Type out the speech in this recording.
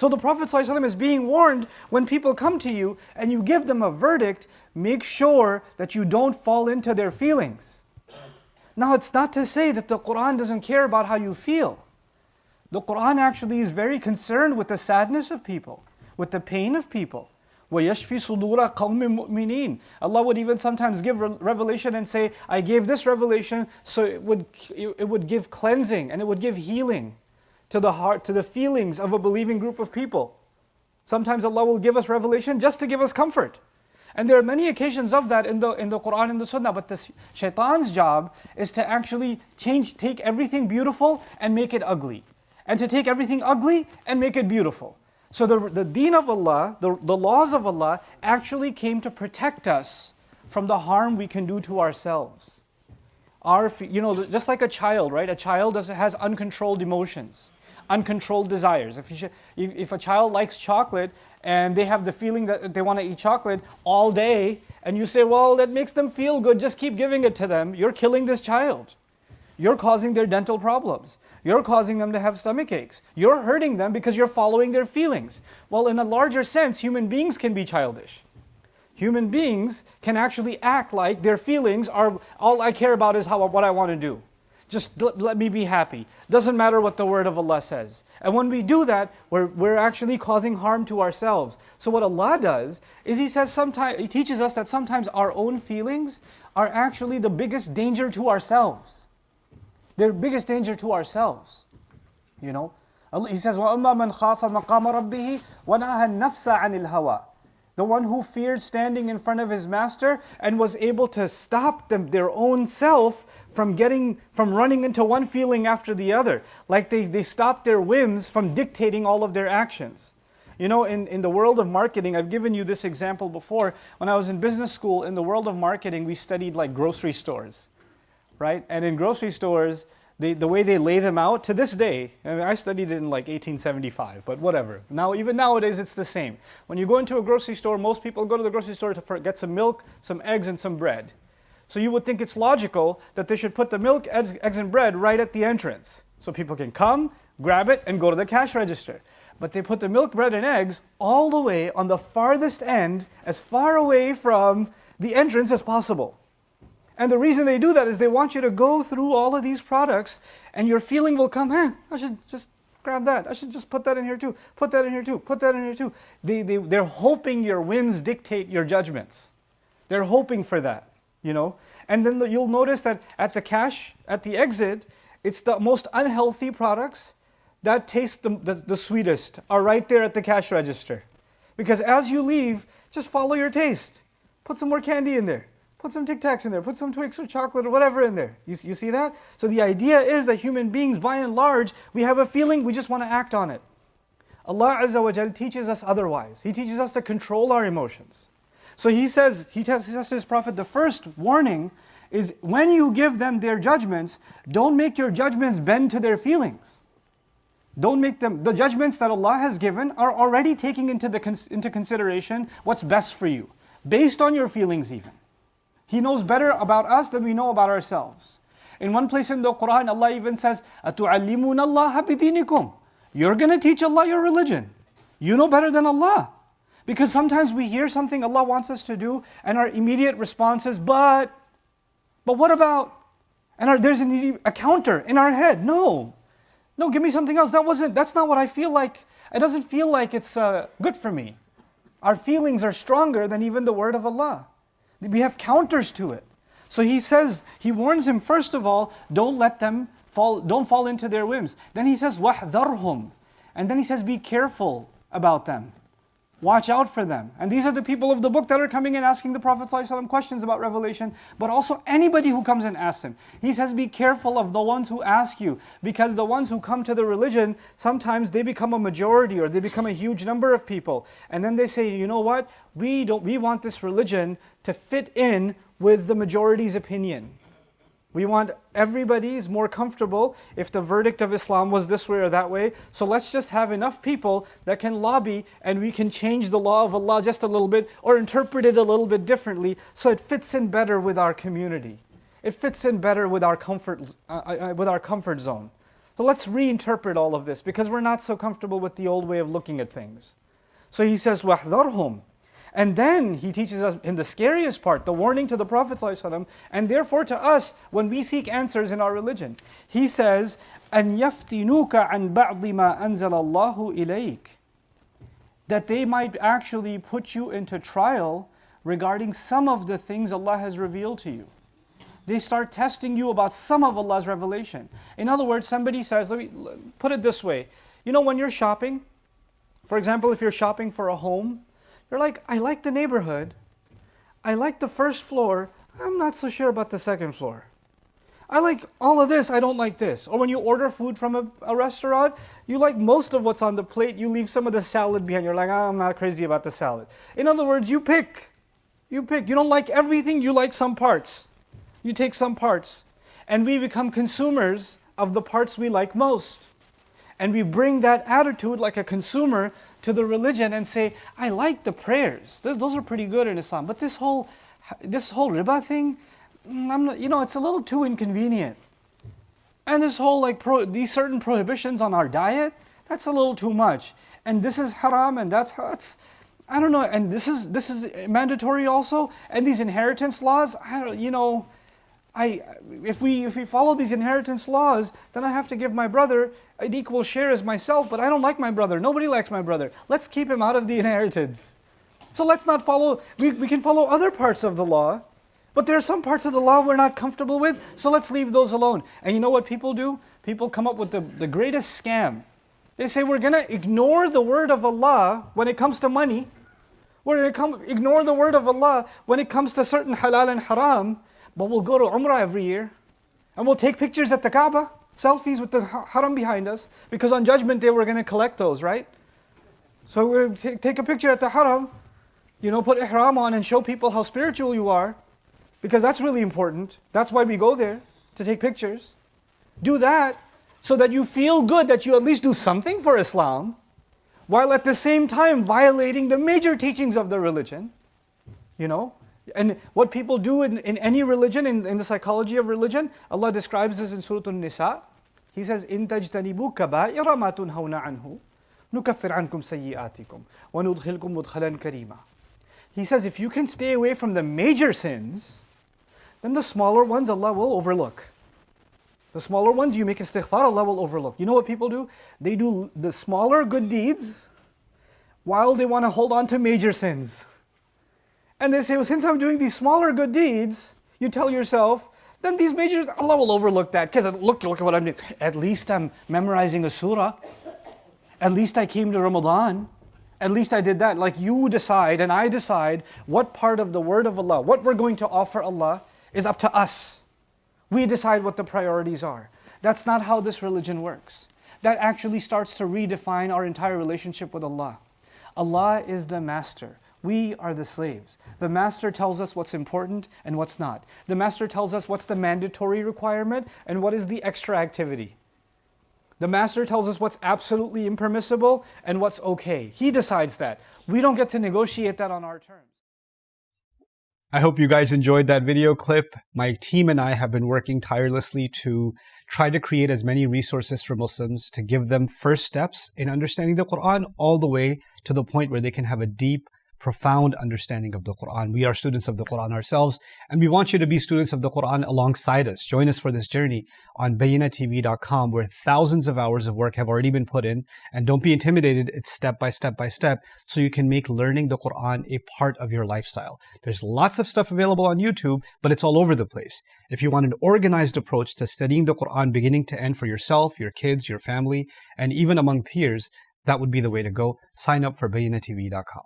So the Prophet ﷺ is being warned, when people come to you and you give them a verdict, make sure that you don't fall into their feelings. Now it's not to say that the Quran doesn't care about how you feel. The Quran actually is very concerned with the sadness of people, with the pain of people. وَيَشْفِي صُدُورَ قَوْمٍ مُؤْمِنِينَ. Allah would even sometimes give revelation and say, I gave this revelation so it would give cleansing and it would give healing to the heart, to the feelings of a believing group of people. Sometimes Allah will give us revelation just to give us comfort. And there are many occasions of that in the Quran and the Sunnah. But the shaitan's job is to actually take everything beautiful and make it ugly. And to take everything ugly and make it beautiful. So the deen of Allah, the laws of Allah actually came to protect us from the harm we can do to ourselves. Just like a child, right? A child has uncontrolled emotions, uncontrolled desires. If a child likes chocolate and they have the feeling that they want to eat chocolate all day, and you say, well, that makes them feel good, just keep giving it to them, you're killing this child. You're causing their dental problems. You're causing them to have stomach aches. You're hurting them because you're following their feelings. Well, in a larger sense, human beings can be childish. Human beings can actually act like their feelings are, all I care about is what I want to do. Just let me be happy. Doesn't matter what the word of Allah says. And when we do that, we're actually causing harm to ourselves. So what Allah does is He teaches us that sometimes our own feelings are actually the biggest danger to ourselves. They're the biggest danger to ourselves. He says, وَأَمَّا مَنْ خَافَ مَقَامَ رَبِّهِ وَنَهَى النَّفْسَ عَنِ الْهَوَىٰ. The one who feared standing in front of his master and was able to stop their own self from running into one feeling after the other. Like they stopped their whims from dictating all of their actions. In the world of marketing, I've given you this example before. When I was in business school, in the world of marketing, we studied like grocery stores. Right? And in grocery stores, the way they lay them out, to this day, I studied it in like 1875, but whatever. Even nowadays, it's the same. When you go into a grocery store, most people go to the grocery store to get some milk, some eggs, and some bread. So you would think it's logical that they should put the milk, eggs, and bread right at the entrance. So people can come, grab it, and go to the cash register. But they put the milk, bread, and eggs all the way on the farthest end, as far away from the entrance as possible. And the reason they do that is they want you to go through all of these products and your feeling will come, I should just grab that. I should just put that in here too. Put that in here too. Put that in here too. They're hoping your whims dictate your judgments. They're hoping for that, And then you'll notice that at the exit, it's the most unhealthy products that taste the sweetest are right there at the cash register. Because as you leave, just follow your taste. Put some more candy in there. Put some Tic Tacs in there, put some Twix or chocolate or whatever in there. You see that? So the idea is that human beings, by and large, we have a feeling, we just want to act on it. Allah Azza wa Jal teaches us otherwise. He teaches us to control our emotions. So He says to His Prophet, the first warning is when you give them their judgments, don't make your judgments bend to their feelings. Don't make them, the judgments that Allah has given are already taking into consideration what's best for you, based on your feelings even. He knows better about us than we know about ourselves. In one place in the Quran, Allah even says, أَتُعَلِّمُونَ اللَّهَ بِدِينِكُمْ. You're going to teach Allah your religion. You know better than Allah. Because sometimes we hear something Allah wants us to do, and our immediate response is, but what about? And there's a counter in our head. No, give me something else. That's not what I feel like. It doesn't feel like it's good for me. Our feelings are stronger than even the word of Allah. We have counters to it. So He warns him, first of all, don't fall into their whims. Then He says, وَاحْذَرْهُمْ. And then He says, be careful about them. Watch out for them. And these are the people of the book that are coming and asking the Prophet ﷺ questions about revelation, but also anybody who comes and asks him. He says, be careful of the ones who ask you, because the ones who come to the religion, sometimes they become a majority or they become a huge number of people. And then they say, you know what? We want this religion to fit in with the majority's opinion. We want everybody's more comfortable if the verdict of Islam was this way or that way. So let's just have enough people that can lobby and we can change the law of Allah just a little bit or interpret it a little bit differently so it fits in better with our community. It fits in better with our comfort zone. So But let's reinterpret all of this because we're not so comfortable with the old way of looking at things. So he says, وَاحْذَرْهُمْ. And then he teaches us in the scariest part, the warning to the Prophet ﷺ, and therefore to us when we seek answers in our religion. He says, أَنْ يَفْتِنُوكَ عَنْ بَعْضِ مَا أَنزَلَ اللَّهُ إِلَيْكَ. That they might actually put you into trial regarding some of the things Allah has revealed to you. They start testing you about some of Allah's revelation. In other words, somebody says, let me put it this way. You know, when you're shopping, for example, if you're shopping for a home, you're like, I like the neighborhood. I like the first floor. I'm not so sure about the second floor. I like all of this, I don't like this. Or when you order food from a restaurant, you like most of what's on the plate, you leave some of the salad behind. You're like, oh, I'm not crazy about the salad. In other words, you pick. You pick. You don't like everything, you like some parts. You take some parts. And we become consumers of the parts we like most. And we bring that attitude like a consumer to the religion and say, I like the prayers. Those are pretty good in Islam. But this whole riba thing, I'm not, it's a little too inconvenient. And this whole these certain prohibitions on our diet, that's a little too much. And this is haram and that's I don't know. And this is mandatory also. And these inheritance laws, if we follow these inheritance laws, then I have to give my brother an equal share as myself, but I don't like my brother. Nobody likes my brother. Let's keep him out of the inheritance. So let's not follow, we can follow other parts of the law, but there are some parts of the law we're not comfortable with, so let's leave those alone. And you know what people do? People come up with the greatest scam. They say we're going to ignore the word of Allah when it comes to money. We're going to ignore the word of Allah when it comes to certain halal and haram, but we'll go to Umrah every year. And we'll take pictures at the Kaaba, selfies with the haram behind us, because on Judgment Day we're going to collect those, right? So we'll take a picture at the haram, put ihram on and show people how spiritual you are, because that's really important. That's why we go there, to take pictures. Do that so that you feel good that you at least do something for Islam, while at the same time violating the major teachings of the religion. And what people do in any religion, in the psychology of religion, Allah describes this in Surah An-Nisa. He says, إِن تَجْتَنِبُوا كَبَائِرَ مَا تُنْهَوْنَ عَنْهُ نُكَفِّرْ عَنْكُمْ سَيِّئَاتِكُمْ وَنُدْخِلْكُمْ مُدْخَلًا كَرِيمًا. He says, if you can stay away from the major sins, then the smaller ones Allah will overlook. The smaller ones you make istighfar, Allah will overlook. You know what people do? They do the smaller good deeds while they want to hold on to major sins. And they say, well, since I'm doing these smaller good deeds, you tell yourself, then these majors, Allah will overlook that. Because look at what I'm doing. At least I'm memorizing a surah. At least I came to Ramadan. At least I did that. Like you decide and I decide what part of the word of Allah, what we're going to offer Allah is up to us. We decide what the priorities are. That's not how this religion works. That actually starts to redefine our entire relationship with Allah. Allah is the master. We are the slaves. The master tells us what's important and what's not. The master tells us what's the mandatory requirement and what is the extra activity. The master tells us what's absolutely impermissible and what's okay. He decides that. We don't get to negotiate that on our terms. I hope you guys enjoyed that video clip. My team and I have been working tirelessly to try to create as many resources for Muslims to give them first steps in understanding the Quran all the way to the point where they can have a deep, profound understanding of the Quran. We are students of the Quran ourselves, and we want you to be students of the Quran alongside us. Join us for this journey on bayyinatv.com, where thousands of hours of work have already been put in. And don't be intimidated, it's step by step by step, so you can make learning the Quran a part of your lifestyle. There's lots of stuff available on YouTube, but it's all over the place. If you want an organized approach to studying the Quran beginning to end for yourself, your kids, your family, and even among peers, that would be the way to go. Sign up for bayyinatv.com.